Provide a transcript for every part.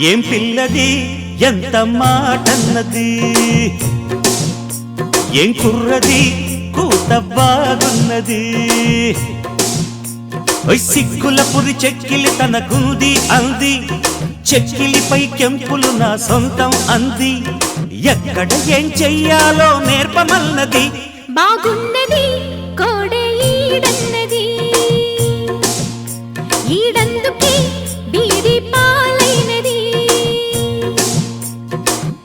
ఏం పిల్లది ఎంత మాటన్నది, ఏం కుర్రది కూత బాగున్నది. సిగ్గుల పురి చెక్కిలి తనకుంది అంది, చెక్కిలిపై కెంపులు నా సొంతం అంది. ఎక్కడ ఏం చెయ్యాలో నేర్పమన్నది. బాగున్నది కోడే ఈడన్నది, ఈడందుకే బీడి పాలైనది.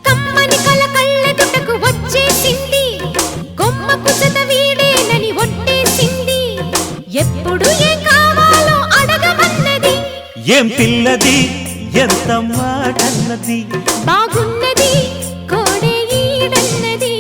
కమ్మని కల కళ్ళెదుటకు వచ్చేసింది, కొమ్మకు జత వీడేనని ఒట్టేసింది. ఎప్పుడు ఏం కావాలో అడగమన్నది. ఏం పిల్లది ఎంత మాటన్నది. బాగున్నది కోడే ఈడన్నది.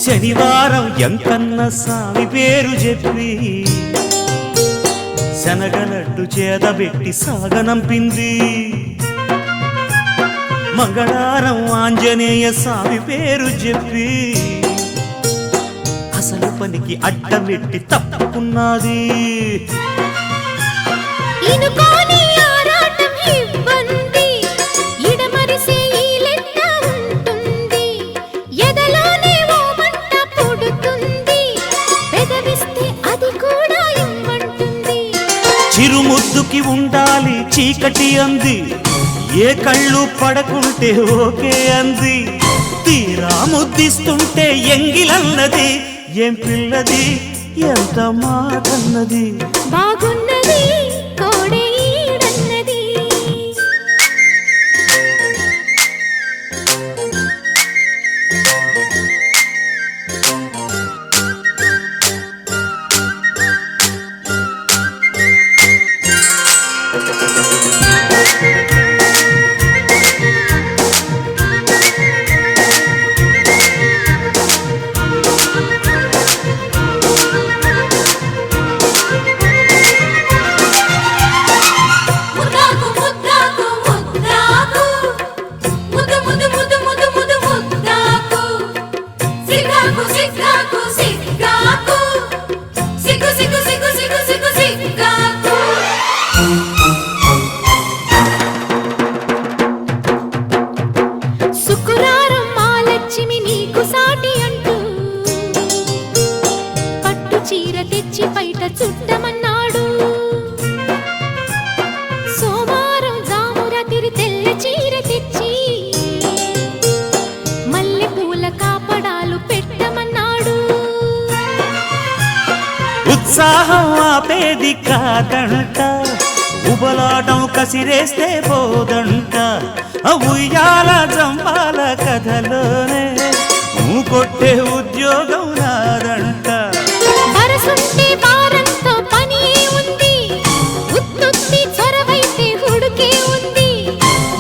శనివారం ఎంకన్న సామి పేరు చెప్పి శనగలడ్డు చేదబెట్టి సాగనంపింది. మంగళవారం ఆంజనేయ స్వామి పేరు చెప్పి అసలు పనికి అడ్డమెట్టి తప్పుకున్నది. చిరుముద్దుకి ఉండాలి చీకటి అంది, ఏ కళ్ళు పడకుంటే ఓకే అంది. తీరా ముద్దిస్తుంటే ఎంగిలన్నది. ఏం పిల్లది ఎంత మాటన్నది. బాగున్నది కోడే ఈడన్నది. శుక్రవారం మా లక్ష్మి నీకు సాటి అంటూ పట్టు చీర తెచ్చి బయట చుట్టమన్నాడు. సోమవారం జామురాతిరి తెల్ల చీర తెచ్చి మల్లె పూల కాపడాలు పెట్టమన్నాడు. ఉత్సాహం ఆపేది కాదంట, ఉబలాటం కసిరేస్తే పోదంట. ఉయ్యాల జంపాల కథలోనే కొట్టే ఉద్యోగం నాదంట. వరసుంటే వారంతో పని ఉంది, ఉత్తుత్తి చొరవైతే హుడుకే ఉంది.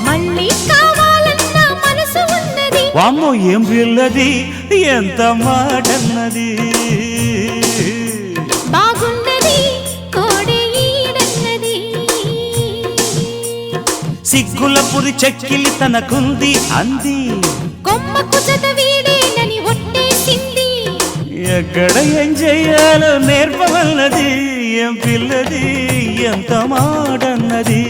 మళ్ళీ కావాలన్న మనసు ఉన్నది. వామ్మో ఏం పిల్లది ఎంత మాటన్నది. బాగున్నది కోడే ఈడన్నది. సిగ్గుల పురి చెక్కిలి తనకుంది అంది, కొమ్మకు జత వీడేనని ఒట్టేసింది. ఎక్కడ ఏం చెయ్యాలో నేర్పవన్నది. ఏం పిల్లది ఎంత మాటన్నది.